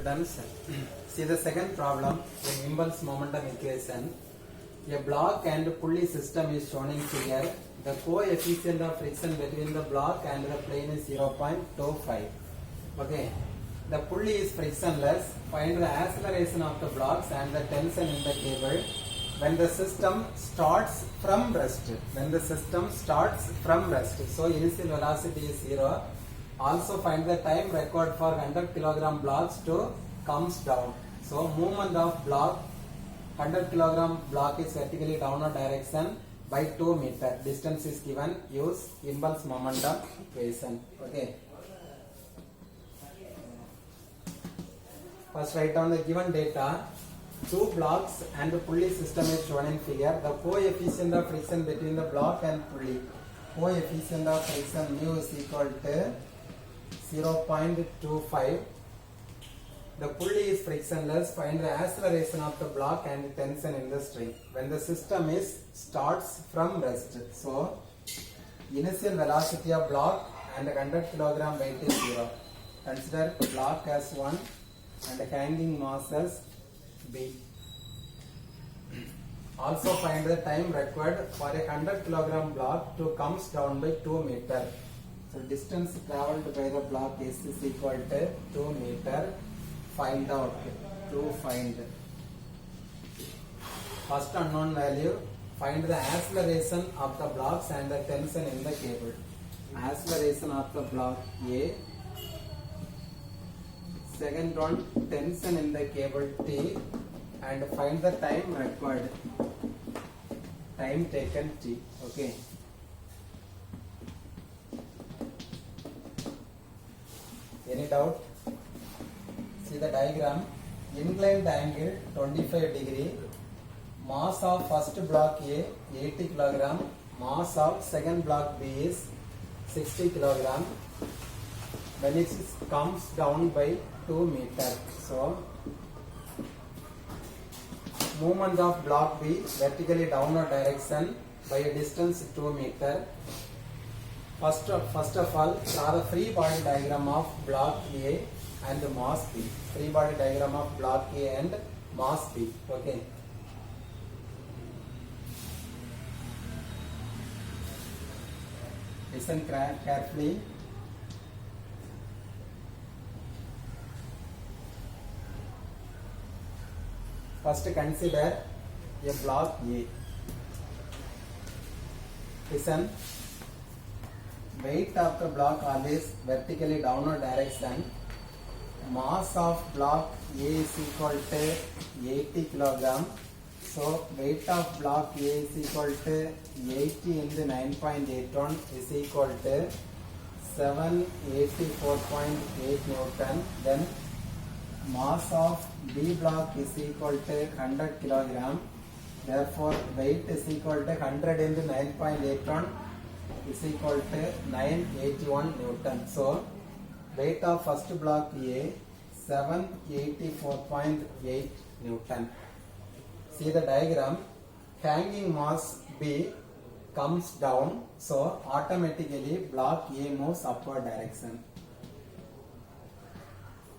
Students, see the second problem in impulse momentum equation. A block and pulley system is shown in figure. The coefficient of friction between the block and the plane is 0.25. Okay. The pulley is frictionless. Find the acceleration of the blocks and the tension in the cable when the system starts from rest. So initial velocity is 0. Also find the time required for 100 kilogram blocks to comes down. So movement of block, 100 kilogram block is vertically downward direction by 2 meter. Distance is given. Use impulse momentum equation. Okay. First write down the given data. Two blocks and the pulley system is shown in figure. The coefficient of friction between the block and pulley. Coefficient of friction mu is equal to 0.25. The pulley is frictionless. Find the acceleration of the block and the tension in the string when the system starts from rest. So initial velocity of block and 100 kilogram weight is 0. Consider block as 1 and hanging mass as B. Also find the time required for a 100 kilogram block to comes down by 2 meter. So distance travelled by the block is equal to 2 meter. Find out. To find first unknown value. Find the acceleration of the blocks and the tension in the cable. Acceleration of the block A. Second one, tension in the cable T, and find the time required. Time taken T. Okay. Any doubt? See the diagram. Inclined angle 25 degree. Mass of first block A 80 kilogram. Mass of second block B is 60 kilogram. When it comes down by 2 meter. So movement of block B vertically downward direction by a distance 2 meter. First of all, draw the free body diagram of block A and mass B. Free body diagram of block A and mass B. Okay. Listen carefully. First consider a block A. Listen. Weight of the block always vertically downward direction. Mass of block A is equal to 80 kilogram. So weight of block A is equal to 80 into 9.81 is equal to 784.8 Newton. Then mass of B block is equal to 100 kilogram. Therefore, weight is equal to 100 into 9.81 is equal to 981 Newton. So, weight of first block A 784.8 Newton. See the diagram. Hanging mass B comes down. So, automatically block A moves upward direction.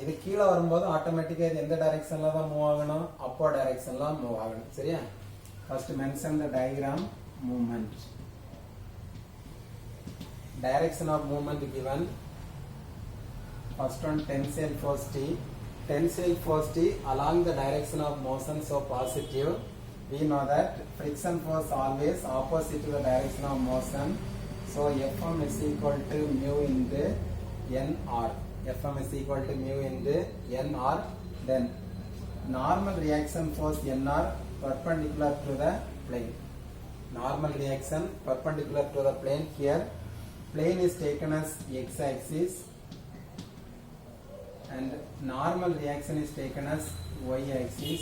இது கீழே வரும்போது ஆட்டோமேட்டிக்கா இது எந்த டைரக்ஷன்ல தான் move ஆகணும், அப்போ டைரக்ஷன்ல மூவ் ஆகணும். சரியா? First mention the diagram movement. Direction of movement given. First one, tensile force T. Tensile force T along the direction of motion, so positive. We know that friction force always opposite to the direction of motion. So Fm is equal to mu into Nr. Fm is equal to mu into Nr. Then normal reaction force Nr perpendicular to the plane. Normal reaction perpendicular to the plane. Here plane is taken as x-axis and normal reaction is taken as y-axis.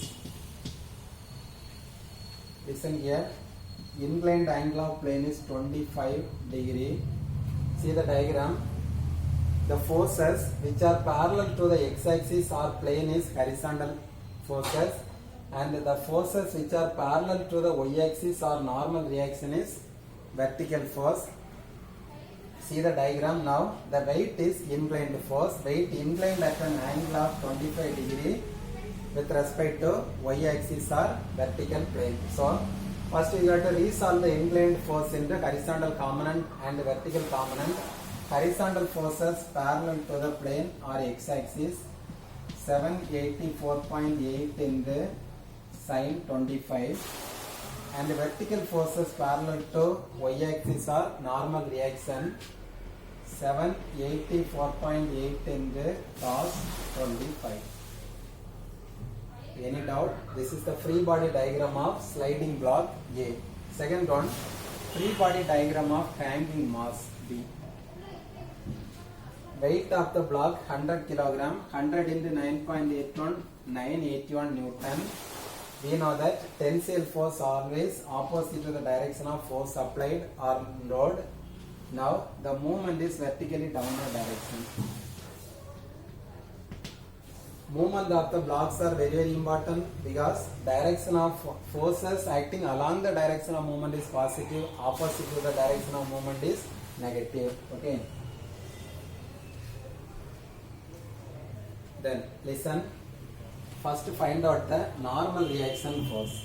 Listen here. Inclined angle of plane is 25 degree. See the diagram. The forces which are parallel to the x-axis or plane is horizontal forces, and the forces which are parallel to the y-axis or normal reaction is vertical force. See the diagram now. The weight is inclined force. Weight inclined at an angle of 25 degree with respect to y-axis or vertical plane. So first we got to resolve the inclined force into horizontal component and vertical component. Horizontal forces parallel to the plane or x-axis 784.8 into sine 25, and vertical forces parallel to y-axis are normal reaction 784.8 into cos 25. Any doubt? This is the free body diagram of sliding block A. Second one, free body diagram of hanging mass B. Weight of the block 100 kg, 100 into 9.81, 981 Newton. We know that tensile force always opposite to the direction of force applied or load. Now the movement is vertically downward direction. Movement of the blocks are very important because direction of forces acting along the direction of movement is positive, opposite to the direction of movement is negative. Okay. Then listen. First find out the normal reaction force.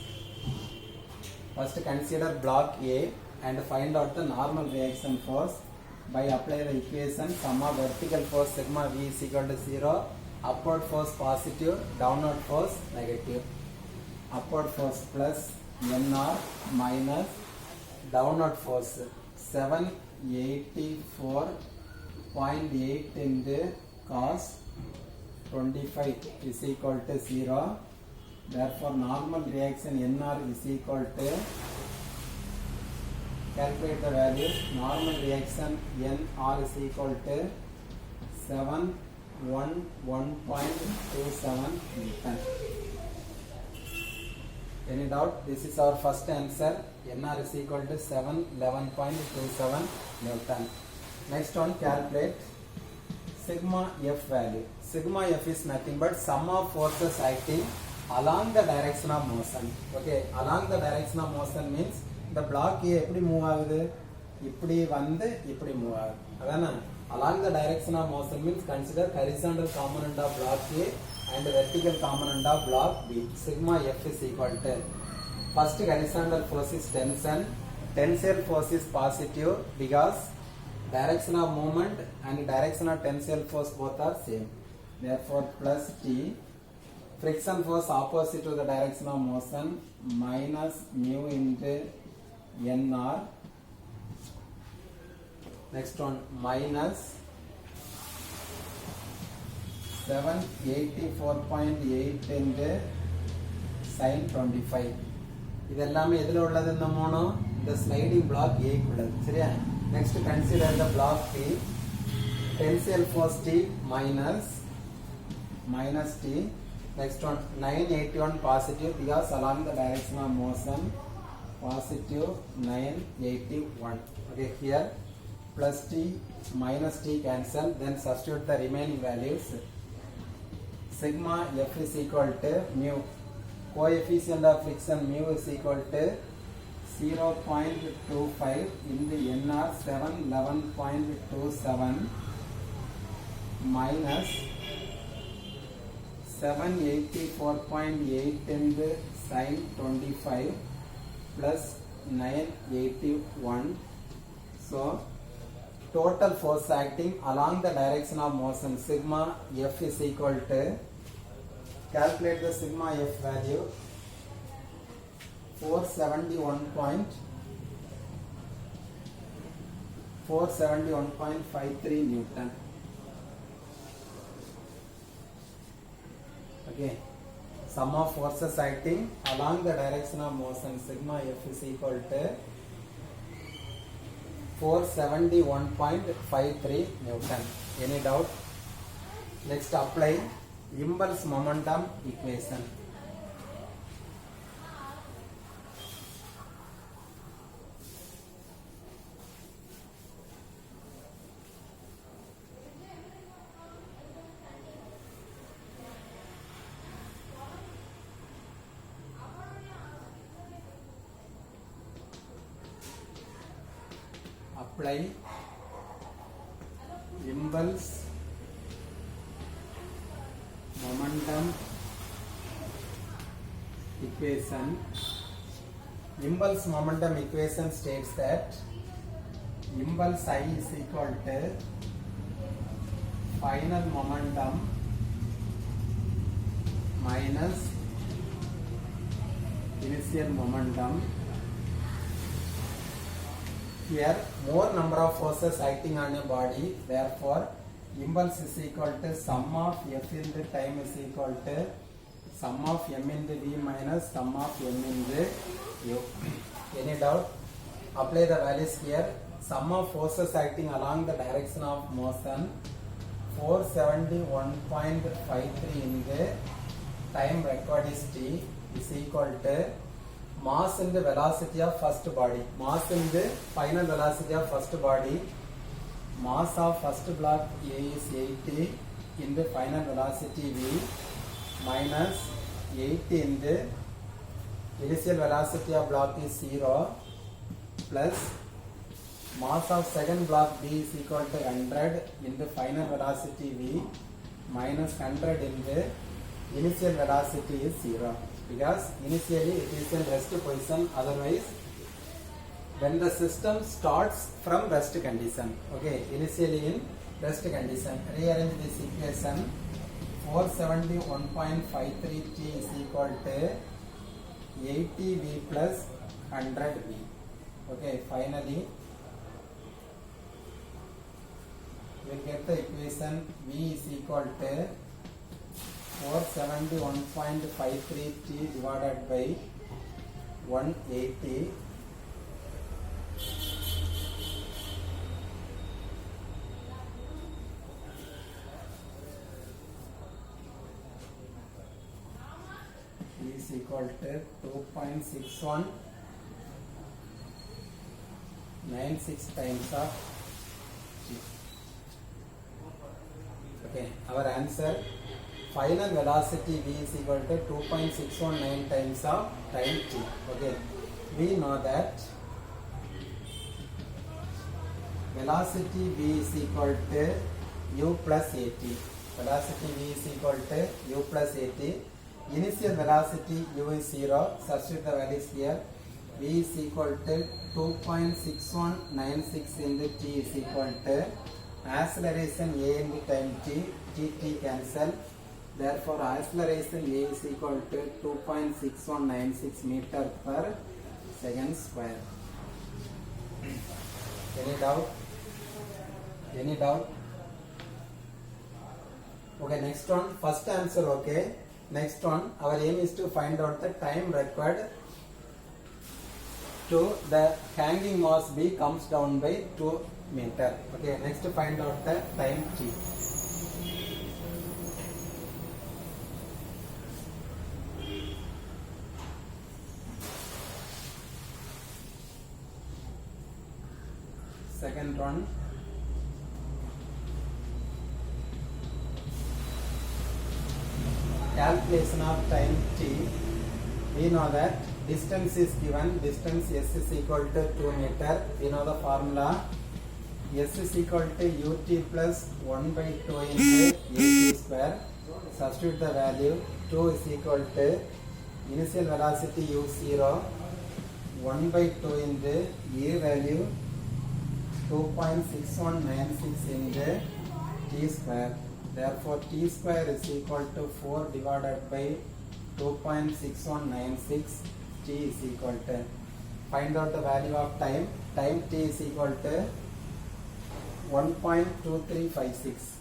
First consider block A and find out the normal reaction force by applying the equation sum of vertical force sigma V is equal to 0, upward force positive, downward force negative. Upward force plus NR minus downward force 784.8 into cos 25 is equal to 0. Therefore normal reaction NR is equal to, calculate the values, normal reaction NR is equal to 711.27 Newton. Any doubt? This is our first answer. NR is equal to 711.27 Newton. Next one, calculate sigma F value. Sigma F is nothing but sum of forces acting along the direction of motion. Okay, along the direction of motion means the block A எப்படி move ஆகுது, இப்படி வந்து இப்படி move ஆகுது. அதானே along the direction of motion means consider horizontal component of block A and vertical component of block B. Sigma F is equal to, first horizontal force is tension. Tensile force is positive because direction of movement and direction of tensile force both are same. Therefore plus T. Friction force opposite to the direction of motion minus mu into NR. Next one minus 784.8 into sin 25. இதெல்லாமே எதில் உள்ளது? இந்த மூணு இந்த sliding black A உள்ளது. சரியா? Next consider the block P. Tensile force T minus T. Next one 981 positive because along the direction of motion positive 981. Okay, here plus T minus T cancel, then substitute the remaining values. Sigma F is equal to mu. Coefficient of friction mu is equal to 0.25 into NR 711.27 minus 784.8 into sin 25 plus 981. So total force acting along the direction of motion sigma F is equal to, calculate the sigma F value 471.53 Newton. Okay, sum of forces acting along the direction of motion sigma F is equal to 471.53 Newton. Any doubt? Next apply impulse momentum equation. Apply impulse momentum equation. Impulse momentum equation states that impulse I is equal to final momentum minus initial momentum. Here more number of forces acting on a body, therefore impulse is equal to sum of F into time is equal to sum of m into v minus sum of m into u. Any doubt? Apply the values here. Sum of forces acting along the direction of motion 471.53 in the time required is t is equal to mass into velocity of first body. Mass into final velocity of first body. Mass of first block A is 80 in the final velocity v minus 80 in the initial velocity of block is 0 plus mass of second block B is equal to 100 in the final velocity v minus 100 in the initial velocity is 0, because initially it is in rest position, otherwise when the system starts from rest condition, okay, initially in rest condition, rearrange this equation. 471.53 t is equal to 80 v plus 100 v. Okay, finally we will get the equation v is equal to 471.53 t divided by 180 is equal to 2.6196 times of t. Okay, our answer, final velocity v is equal to 2.619 times of time t. Okay, we know that velocity v is equal to u plus at. Velocity v is equal to u plus at. Initial velocity u is 0. Substitute the values here. V is equal to 2.6196 into t is equal to acceleration a into time t. T cancel. Therefore, acceleration a is equal to 2.6196 meter per second square. Any doubt? Any doubt? Okay, next one. First answer okay. Next one, our aim is to find out the time required to the hanging mass B comes down by 2 meter. Okay, next find out the time t. Second one, calculation of time t. We know that distance is given, distance s is equal to 2 meter. We know the formula, s is equal to ut plus 1 by 2 into at square. Substitute the value. 2 is equal to initial velocity u0, 1 by 2 into a value 2.6196 into t square. Therefore, t square is equal to 4 divided by 2.6196. T is equal to, find out the value of time. Time t is equal to 1.2356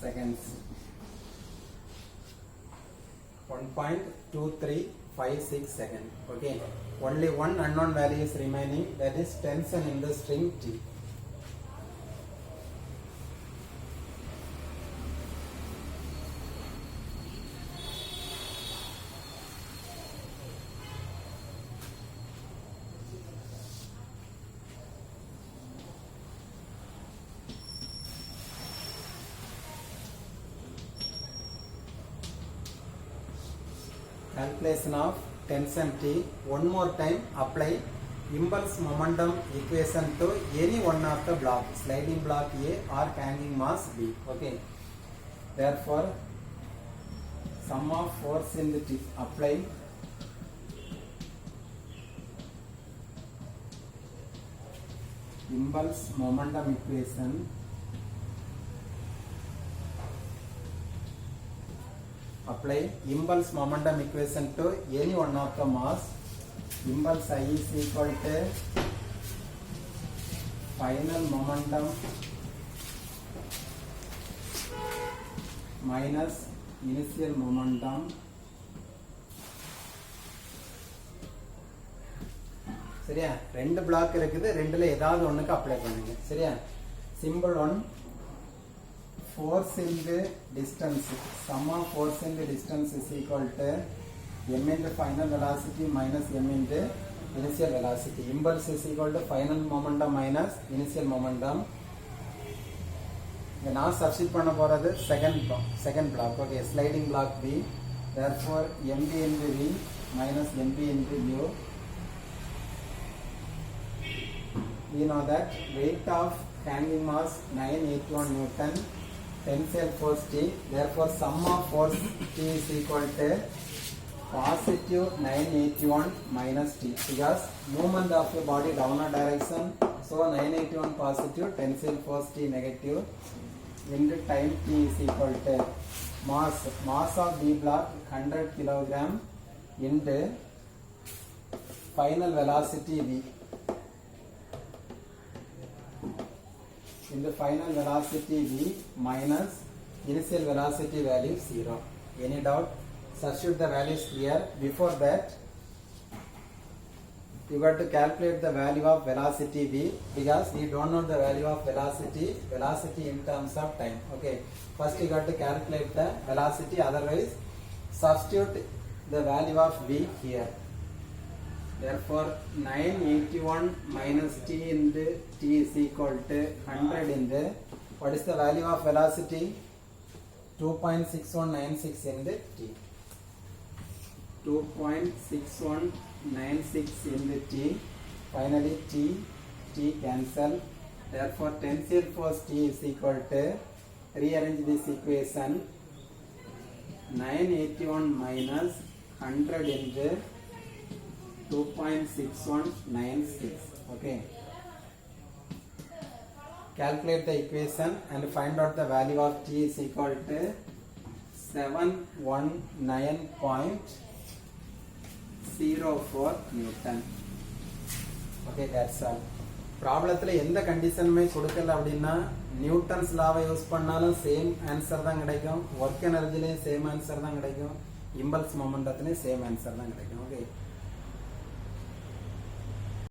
seconds. 1.2356 seconds. Okay. Only one unknown value is remaining, that is tension in the string T. Calculation of tension T. One more time apply impulse momentum equation to any one of the block, sliding block A or hanging mass B. Okay, therefore sum of force in the tip apply impulse momentum equation to any one of the mass. Impulse I is equal to final momentum minus initial momentum சரியா. ரெண்டு black இருக்குது, ரெண்டுல ஏதாவது ஒண்ணுக்கு apply பண்ணுங்க. சரியா. Simple one, force in the distance, sum of force in the distance is equal to m into final velocity minus m into initial velocity. Impulse is equal to final momentum minus initial momentum. இங்க நான் substitute பண்ண போறது second block. Okay, sliding block B. therefore mb into v minus mb into u. We know that weight of hanging mass 981 Newton, tensile force T. Therefore sum of force T is equal to positive 981 minus T, because movement of the body downward direction, so 981 positive, tensile force T negative, into time T is equal to mass of B block 100 kilogram into final velocity V. In the final velocity V minus initial velocity value 0. Any doubt? Substitute the values here. Before that, you got to calculate the value of velocity V, because we don't know the value of velocity in terms of time. Okay, first you got to calculate the velocity, otherwise substitute the value of V here. Therefore 981 minus T into T is equal to 100 into, what is the value of velocity? 2.6196 into T. 2.6196 into T. Finally T cancel. Therefore tensile force T is equal to, rearrange this equation, 981 minus 100 into 2.6196. Okay, calculate the equation and find out the value of T is equal to 719.04 Newton. Okay, that's all. ப்ராப்ளத்தில் எந்த கண்டிஷனுமே கொடுக்கல அப்படின்னா Newton's லாவை use பண்ணாலும் same answer தான் கிடைக்கும், work எனர்ஜிலையும் same answer தான் கிடைக்கும், impulse மொமெண்டத்துலையும் same answer தான் கிடைக்கும். ஓகே,